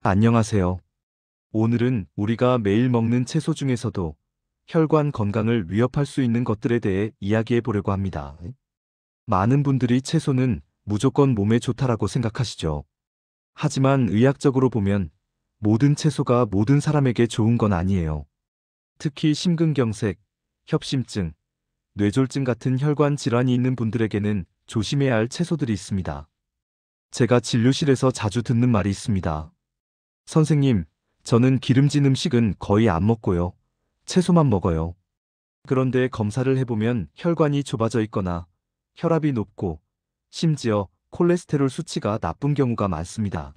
안녕하세요. 오늘은 우리가 매일 먹는 채소 중에서도 혈관 건강을 위협할 수 있는 것들에 대해 이야기해 보려고 합니다. 많은 분들이 채소는 무조건 몸에 좋다라고 생각하시죠. 하지만 의학적으로 보면 모든 채소가 모든 사람에게 좋은 건 아니에요. 특히 심근경색, 협심증, 뇌졸중 같은 혈관 질환이 있는 분들에게는 조심해야 할 채소들이 있습니다. 제가 진료실에서 자주 듣는 말이 있습니다. 선생님, 저는 기름진 음식은 거의 안 먹고요. 채소만 먹어요. 그런데 검사를 해보면 혈관이 좁아져 있거나 혈압이 높고 심지어 콜레스테롤 수치가 나쁜 경우가 많습니다.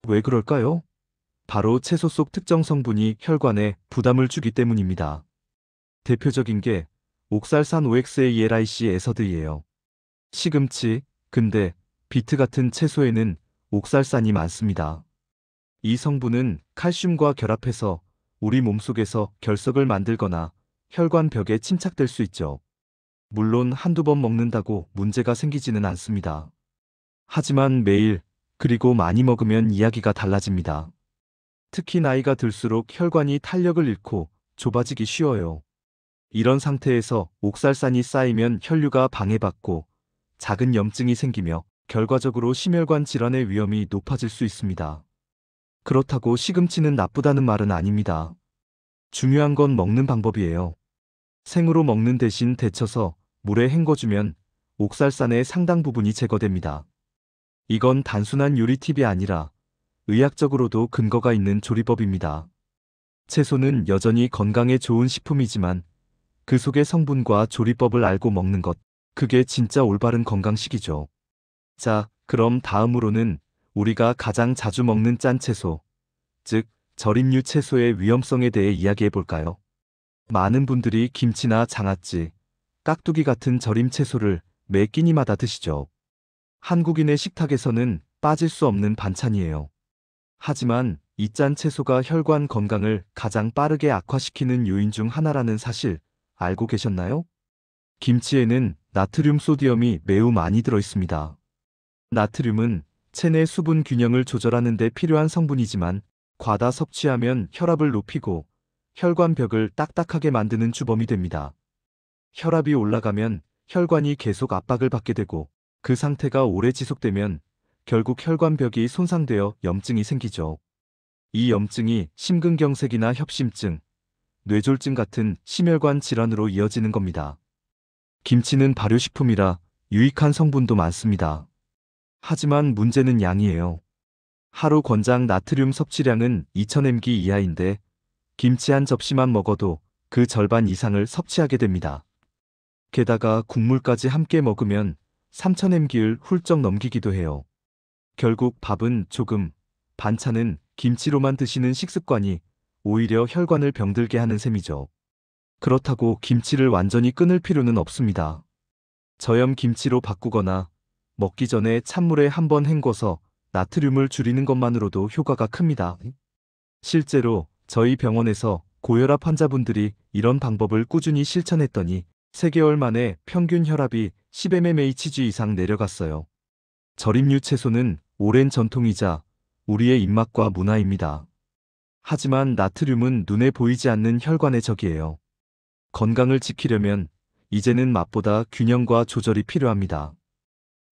왜 그럴까요? 바로 채소 속 특정 성분이 혈관에 부담을 주기 때문입니다. 대표적인 게 옥살산 OXALIC 에서드예요. 시금치, 근대, 비트 같은 채소에는 옥살산이 많습니다. 이 성분은 칼슘과 결합해서 우리 몸속에서 결석을 만들거나 혈관 벽에 침착될 수 있죠. 물론 한두 번 먹는다고 문제가 생기지는 않습니다. 하지만 매일, 그리고 많이 먹으면 이야기가 달라집니다. 특히 나이가 들수록 혈관이 탄력을 잃고 좁아지기 쉬워요. 이런 상태에서 옥살산이 쌓이면 혈류가 방해받고 작은 염증이 생기며 결과적으로 심혈관 질환의 위험이 높아질 수 있습니다. 그렇다고 시금치는 나쁘다는 말은 아닙니다. 중요한 건 먹는 방법이에요. 생으로 먹는 대신 데쳐서 물에 헹궈주면 옥살산의 상당 부분이 제거됩니다. 이건 단순한 요리 팁이 아니라 의학적으로도 근거가 있는 조리법입니다. 채소는 여전히 건강에 좋은 식품이지만 그 속의 성분과 조리법을 알고 먹는 것, 그게 진짜 올바른 건강식이죠. 자, 그럼 다음으로는 우리가 가장 자주 먹는 짠 채소, 즉 절임류 채소의 위험성에 대해 이야기해 볼까요? 많은 분들이 김치나 장아찌, 깍두기 같은 절임 채소를 매 끼니마다 드시죠. 한국인의 식탁에서는 빠질 수 없는 반찬이에요. 하지만 이 짠 채소가 혈관 건강을 가장 빠르게 악화시키는 요인 중 하나라는 사실 알고 계셨나요? 김치에는 나트륨 소디엄이 매우 많이 들어 있습니다. 나트륨은 체내 수분 균형을 조절하는 데 필요한 성분이지만 과다 섭취하면 혈압을 높이고 혈관벽을 딱딱하게 만드는 주범이 됩니다. 혈압이 올라가면 혈관이 계속 압박을 받게 되고 그 상태가 오래 지속되면 결국 혈관벽이 손상되어 염증이 생기죠. 이 염증이 심근경색이나 협심증, 뇌졸중 같은 심혈관 질환으로 이어지는 겁니다. 김치는 발효식품이라 유익한 성분도 많습니다. 하지만 문제는 양이에요. 하루 권장 나트륨 섭취량은 2000mg 이하인데 김치 한 접시만 먹어도 그 절반 이상을 섭취하게 됩니다. 게다가 국물까지 함께 먹으면 3000mg를 훌쩍 넘기기도 해요. 결국 밥은 조금, 반찬은 김치로만 드시는 식습관이 오히려 혈관을 병들게 하는 셈이죠. 그렇다고 김치를 완전히 끊을 필요는 없습니다. 저염 김치로 바꾸거나 먹기 전에 찬물에 한번 헹궈서 나트륨을 줄이는 것만으로도 효과가 큽니다. 실제로 저희 병원에서 고혈압 환자분들이 이런 방법을 꾸준히 실천했더니 3개월 만에 평균 혈압이 10mmHg 이상 내려갔어요. 절임류 채소는 오랜 전통이자 우리의 입맛과 문화입니다. 하지만 나트륨은 눈에 보이지 않는 혈관의 적이에요. 건강을 지키려면 이제는 맛보다 균형과 조절이 필요합니다.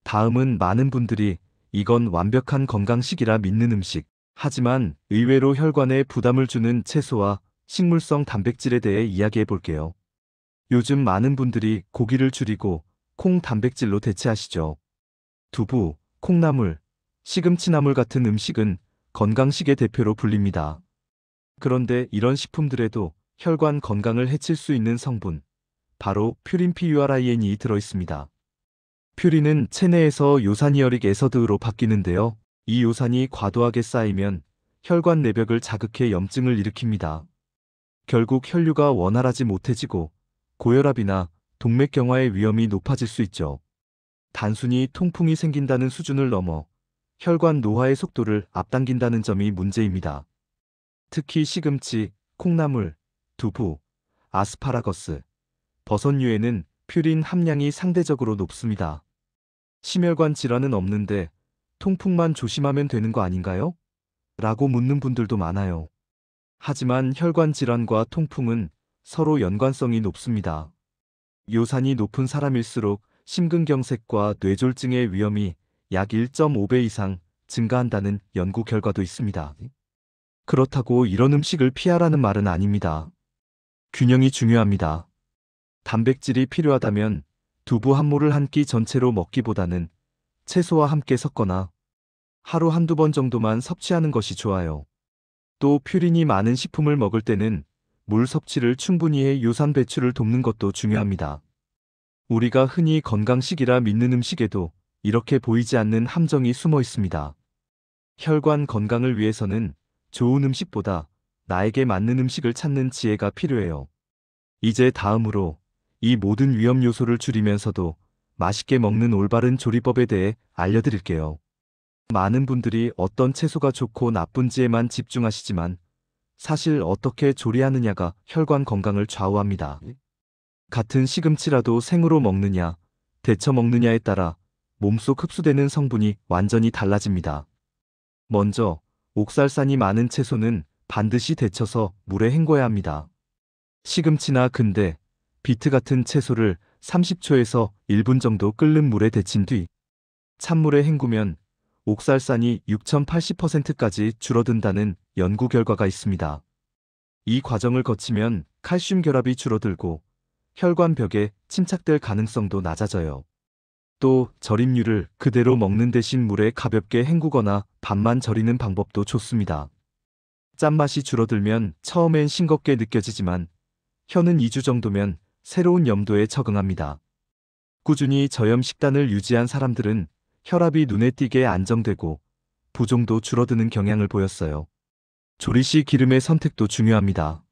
다음은 많은 분들이 이건 완벽한 건강식이라 믿는 음식, 하지만 의외로 혈관에 부담을 주는 채소와 식물성 단백질에 대해 이야기해 볼게요. 요즘 많은 분들이 고기를 줄이고 콩 단백질로 대체하시죠. 두부, 콩나물, 시금치나물 같은 음식은 건강식의 대표로 불립니다. 그런데 이런 식품들에도 혈관 건강을 해칠 수 있는 성분, 바로 퓨린PURIN이 들어있습니다. 퓨린은 체내에서 요산이어릭 애서드로 바뀌는데요. 이 요산이 과도하게 쌓이면 혈관 내벽을 자극해 염증을 일으킵니다. 결국 혈류가 원활하지 못해지고 고혈압이나 동맥경화의 위험이 높아질 수 있죠. 단순히 통풍이 생긴다는 수준을 넘어 혈관 노화의 속도를 앞당긴다는 점이 문제입니다. 특히 시금치, 콩나물, 두부, 아스파라거스, 버섯류에는 퓨린 함량이 상대적으로 높습니다. 심혈관 질환은 없는데 통풍만 조심하면 되는 거 아닌가요? 라고 묻는 분들도 많아요. 하지만 혈관 질환과 통풍은 서로 연관성이 높습니다. 요산이 높은 사람일수록 심근경색과 뇌졸중의 위험이 약 1.5배 이상 증가한다는 연구 결과도 있습니다. 그렇다고 이런 음식을 피하라는 말은 아닙니다. 균형이 중요합니다. 단백질이 필요하다면 두부 한 모를 한 끼 전체로 먹기보다는 채소와 함께 섞거나 하루 한두 번 정도만 섭취하는 것이 좋아요. 또 퓨린이 많은 식품을 먹을 때는 물 섭취를 충분히 해 요산 배출을 돕는 것도 중요합니다. 우리가 흔히 건강식이라 믿는 음식에도 이렇게 보이지 않는 함정이 숨어 있습니다. 혈관 건강을 위해서는 좋은 음식보다 나에게 맞는 음식을 찾는 지혜가 필요해요. 이제 다음으로 이 모든 위험 요소를 줄이면서도 맛있게 먹는 올바른 조리법에 대해 알려드릴게요. 많은 분들이 어떤 채소가 좋고 나쁜지에만 집중하시지만 사실 어떻게 조리하느냐가 혈관 건강을 좌우합니다. 같은 시금치라도 생으로 먹느냐, 데쳐 먹느냐에 따라 몸속 흡수되는 성분이 완전히 달라집니다. 먼저 옥살산이 많은 채소는 반드시 데쳐서 물에 헹궈야 합니다. 시금치나 근대, 비트 같은 채소를 30초에서 1분 정도 끓는 물에 데친 뒤 찬물에 헹구면 옥살산이 6,080%까지 줄어든다는 연구 결과가 있습니다. 이 과정을 거치면 칼슘 결합이 줄어들고 혈관벽에 침착될 가능성도 낮아져요. 또 절임류를 그대로 먹는 대신 물에 가볍게 헹구거나 반만 절이는 방법도 좋습니다. 짠맛이 줄어들면 처음엔 싱겁게 느껴지지만 혀는 2주 정도면 새로운 염도에 적응합니다. 꾸준히 저염 식단을 유지한 사람들은 혈압이 눈에 띄게 안정되고 부종도 줄어드는 경향을 보였어요. 조리 시 기름의 선택도 중요합니다.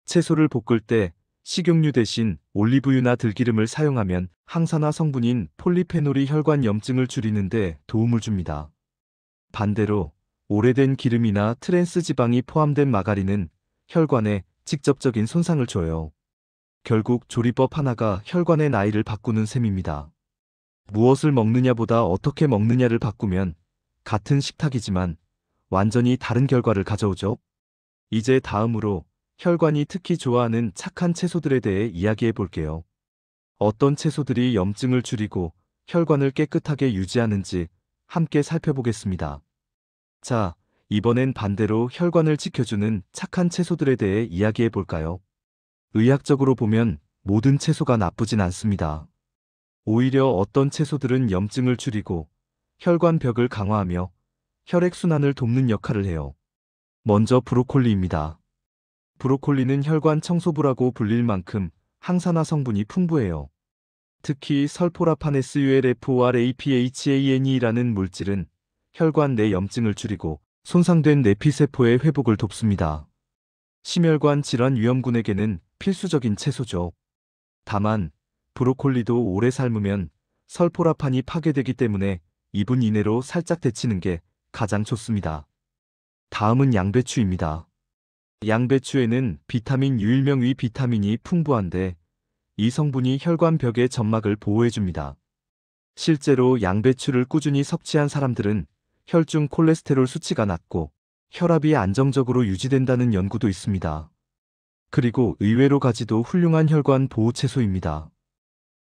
채소를 볶을 때 식용유 대신 올리브유나 들기름을 사용하면 항산화 성분인 폴리페놀이 혈관 염증을 줄이는 데 도움을 줍니다. 반대로 오래된 기름이나 트랜스 지방이 포함된 마가린은 혈관에 직접적인 손상을 줘요. 결국 조리법 하나가 혈관의 나이를 바꾸는 셈입니다. 무엇을 먹느냐보다 어떻게 먹느냐를 바꾸면 같은 식탁이지만 완전히 다른 결과를 가져오죠. 이제 다음으로 혈관이 특히 좋아하는 착한 채소들에 대해 이야기해 볼게요. 어떤 채소들이 염증을 줄이고 혈관을 깨끗하게 유지하는지 함께 살펴보겠습니다. 자, 이번엔 반대로 혈관을 지켜주는 착한 채소들에 대해 이야기해 볼까요? 의학적으로 보면 모든 채소가 나쁘진 않습니다. 오히려 어떤 채소들은 염증을 줄이고 혈관벽을 강화하며 혈액순환을 돕는 역할을 해요. 먼저 브로콜리입니다. 브로콜리는 혈관 청소부라고 불릴 만큼 항산화 성분이 풍부해요. 특히 설포라파네스 ULFORAPHANE라는 물질은 혈관 내 염증을 줄이고 손상된 내피세포의 회복을 돕습니다. 심혈관 질환 위험군에게는 필수적인 채소죠. 다만 브로콜리도 오래 삶으면 설포라판이 파괴되기 때문에 2분 이내로 살짝 데치는 게 가장 좋습니다. 다음은 양배추입니다. 양배추에는 비타민 유일명 위 비타민이 풍부한데 이 성분이 혈관벽의 점막을 보호해줍니다. 실제로 양배추를 꾸준히 섭취한 사람들은 혈중 콜레스테롤 수치가 낮고 혈압이 안정적으로 유지된다는 연구도 있습니다. 그리고 의외로 가지도 훌륭한 혈관 보호 채소입니다.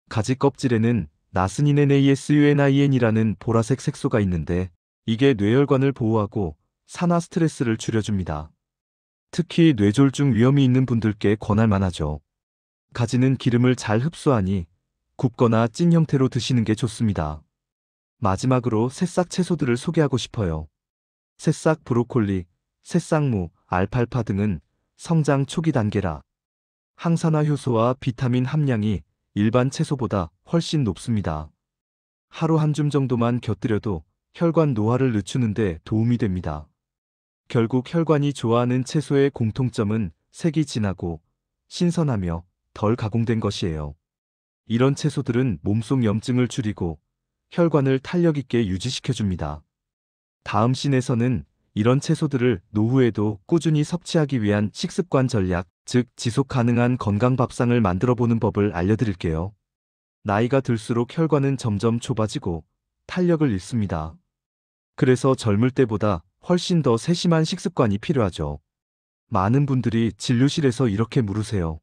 가지 껍질에는 나스닌 NASUNIN이라는 보라색 색소가 있는데 이게 뇌혈관을 보호하고 산화 스트레스를 줄여줍니다. 특히 뇌졸중 위험이 있는 분들께 권할 만하죠. 가지는 기름을 잘 흡수하니 굽거나 찐 형태로 드시는 게 좋습니다. 마지막으로 새싹 채소들을 소개하고 싶어요. 새싹 브로콜리, 새싹무, 알팔파 등은 성장 초기 단계라 항산화 효소와 비타민 함량이 일반 채소보다 훨씬 높습니다. 하루 한 줌 정도만 곁들여도 혈관 노화를 늦추는 데 도움이 됩니다. 결국 혈관이 좋아하는 채소의 공통점은 색이 진하고 신선하며 덜 가공된 것이에요. 이런 채소들은 몸속 염증을 줄이고 혈관을 탄력 있게 유지시켜줍니다. 다음 씬에서는 이런 채소들을 노후에도 꾸준히 섭취하기 위한 식습관 전략, 즉 지속 가능한 건강 밥상을 만들어 보는 법을 알려드릴게요. 나이가 들수록 혈관은 점점 좁아지고 탄력을 잃습니다. 그래서 젊을 때보다 훨씬 더 세심한 식습관이 필요하죠. 많은 분들이 진료실에서 이렇게 물으세요.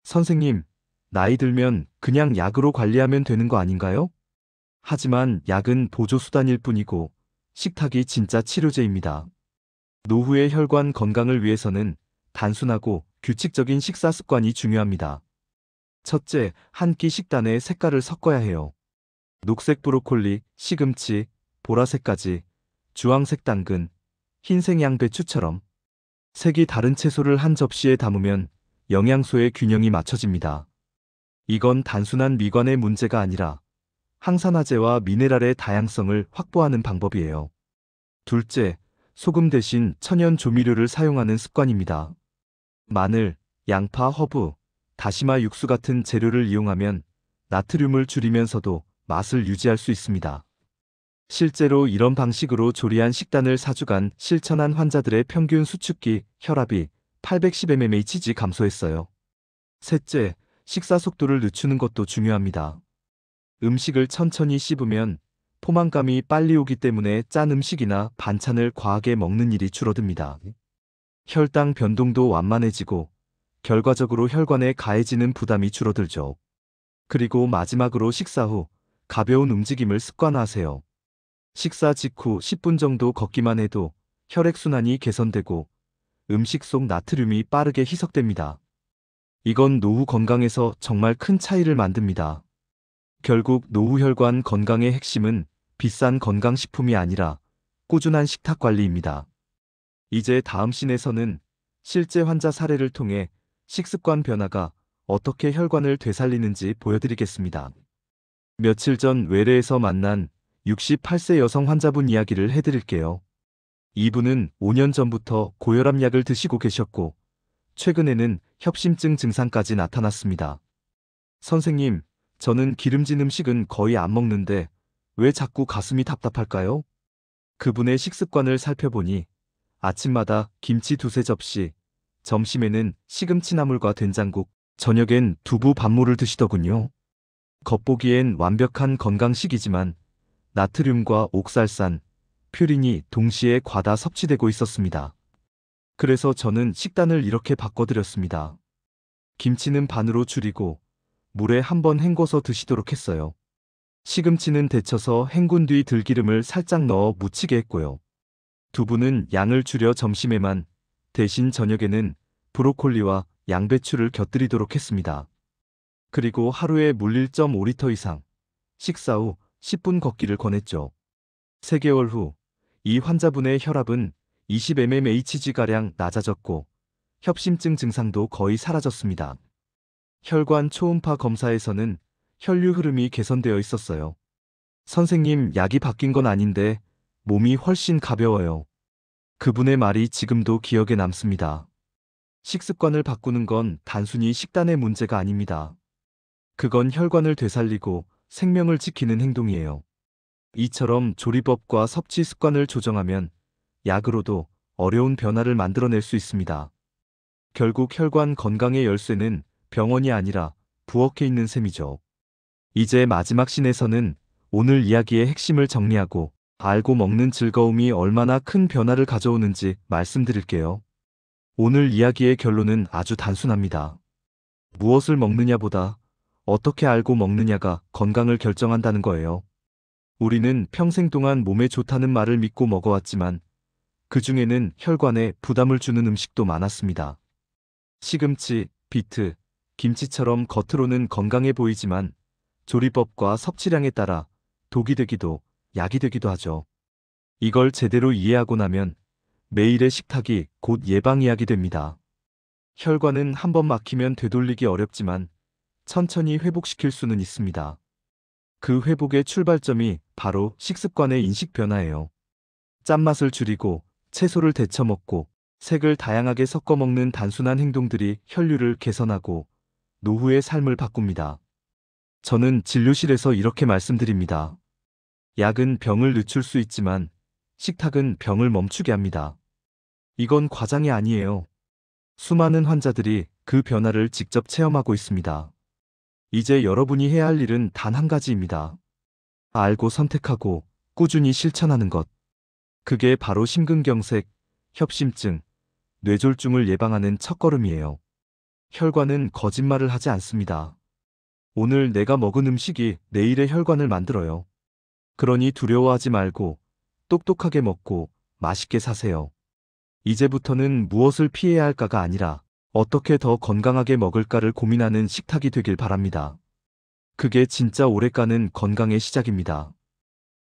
선생님, 나이 들면 그냥 약으로 관리하면 되는 거 아닌가요? 하지만 약은 보조수단일 뿐이고 식탁이 진짜 치료제입니다. 노후의 혈관 건강을 위해서는 단순하고 규칙적인 식사 습관이 중요합니다. 첫째, 한 끼 식단에 색깔을 섞어야 해요. 녹색 브로콜리, 시금치, 보라색 가지, 주황색 당근, 흰색 양배추처럼 색이 다른 채소를 한 접시에 담으면 영양소의 균형이 맞춰집니다. 이건 단순한 미관의 문제가 아니라 항산화제와 미네랄의 다양성을 확보하는 방법이에요. 둘째, 소금 대신 천연 조미료를 사용하는 습관입니다. 마늘, 양파, 허브, 다시마 육수 같은 재료를 이용하면 나트륨을 줄이면서도 맛을 유지할 수 있습니다. 실제로 이런 방식으로 조리한 식단을 4주간 실천한 환자들의 평균 수축기 혈압이 810mmHg 감소했어요. 셋째, 식사 속도를 늦추는 것도 중요합니다. 음식을 천천히 씹으면 포만감이 빨리 오기 때문에 짠 음식이나 반찬을 과하게 먹는 일이 줄어듭니다. 혈당 변동도 완만해지고 결과적으로 혈관에 가해지는 부담이 줄어들죠. 그리고 마지막으로 식사 후 가벼운 움직임을 습관화하세요. 식사 직후 10분 정도 걷기만 해도 혈액순환이 개선되고 음식 속 나트륨이 빠르게 희석됩니다. 이건 노후 건강에서 정말 큰 차이를 만듭니다. 결국 노후 혈관 건강의 핵심은 비싼 건강식품이 아니라 꾸준한 식탁 관리입니다. 이제 다음 씬에서는 실제 환자 사례를 통해 식습관 변화가 어떻게 혈관을 되살리는지 보여드리겠습니다. 며칠 전 외래에서 만난 68세 여성 환자분 이야기를 해드릴게요. 이분은 5년 전부터 고혈압 약을 드시고 계셨고 최근에는 협심증 증상까지 나타났습니다. 선생님, 저는 기름진 음식은 거의 안 먹는데 왜 자꾸 가슴이 답답할까요? 그분의 식습관을 살펴보니 아침마다 김치 2~3접시, 점심에는 시금치나물과 된장국, 저녁엔 두부 밥물을 드시더군요. 겉보기엔 완벽한 건강식이지만 나트륨과 옥살산, 퓨린이 동시에 과다 섭취되고 있었습니다. 그래서 저는 식단을 이렇게 바꿔드렸습니다. 김치는 반으로 줄이고 물에 한번 헹궈서 드시도록 했어요. 시금치는 데쳐서 헹군 뒤 들기름을 살짝 넣어 무치게 했고요. 두부는 양을 줄여 점심에만, 대신 저녁에는 브로콜리와 양배추를 곁들이도록 했습니다. 그리고 하루에 물 1.5리터 이상, 식사 후 10분 걷기를 권했죠. 3개월 후 이 환자분의 혈압은 20mmHg가량 낮아졌고 협심증 증상도 거의 사라졌습니다. 혈관 초음파 검사에서는 혈류 흐름이 개선되어 있었어요. 선생님, 약이 바뀐 건 아닌데 몸이 훨씬 가벼워요. 그분의 말이 지금도 기억에 남습니다. 식습관을 바꾸는 건 단순히 식단의 문제가 아닙니다. 그건 혈관을 되살리고 생명을 지키는 행동이에요. 이처럼 조리법과 섭취 습관을 조정하면 약으로도 어려운 변화를 만들어낼 수 있습니다. 결국 혈관 건강의 열쇠는 병원이 아니라 부엌에 있는 셈이죠. 이제 마지막 씬에서는 오늘 이야기의 핵심을 정리하고 알고 먹는 즐거움이 얼마나 큰 변화를 가져오는지 말씀드릴게요. 오늘 이야기의 결론은 아주 단순합니다. 무엇을 먹느냐보다 어떻게 알고 먹느냐가 건강을 결정한다는 거예요. 우리는 평생 동안 몸에 좋다는 말을 믿고 먹어왔지만 그 중에는 혈관에 부담을 주는 음식도 많았습니다. 시금치, 비트, 김치처럼 겉으로는 건강해 보이지만 조리법과 섭취량에 따라 독이 되기도 약이 되기도 하죠. 이걸 제대로 이해하고 나면 매일의 식탁이 곧 예방의학이 됩니다. 혈관은 한번 막히면 되돌리기 어렵지만 천천히 회복시킬 수는 있습니다. 그 회복의 출발점이 바로 식습관의 인식 변화예요. 짠맛을 줄이고 채소를 데쳐 먹고 색을 다양하게 섞어 먹는 단순한 행동들이 혈류를 개선하고 노후의 삶을 바꿉니다. 저는 진료실에서 이렇게 말씀드립니다. 약은 병을 늦출 수 있지만 식탁은 병을 멈추게 합니다. 이건 과장이 아니에요. 수많은 환자들이 그 변화를 직접 체험하고 있습니다. 이제 여러분이 해야 할 일은 단 한 가지입니다. 알고 선택하고 꾸준히 실천하는 것. 그게 바로 심근경색, 협심증, 뇌졸중을 예방하는 첫걸음이에요. 혈관은 거짓말을 하지 않습니다. 오늘 내가 먹은 음식이 내일의 혈관을 만들어요. 그러니 두려워하지 말고 똑똑하게 먹고 맛있게 사세요. 이제부터는 무엇을 피해야 할까가 아니라 어떻게 더 건강하게 먹을까를 고민하는 식탁이 되길 바랍니다. 그게 진짜 오래가는 건강의 시작입니다.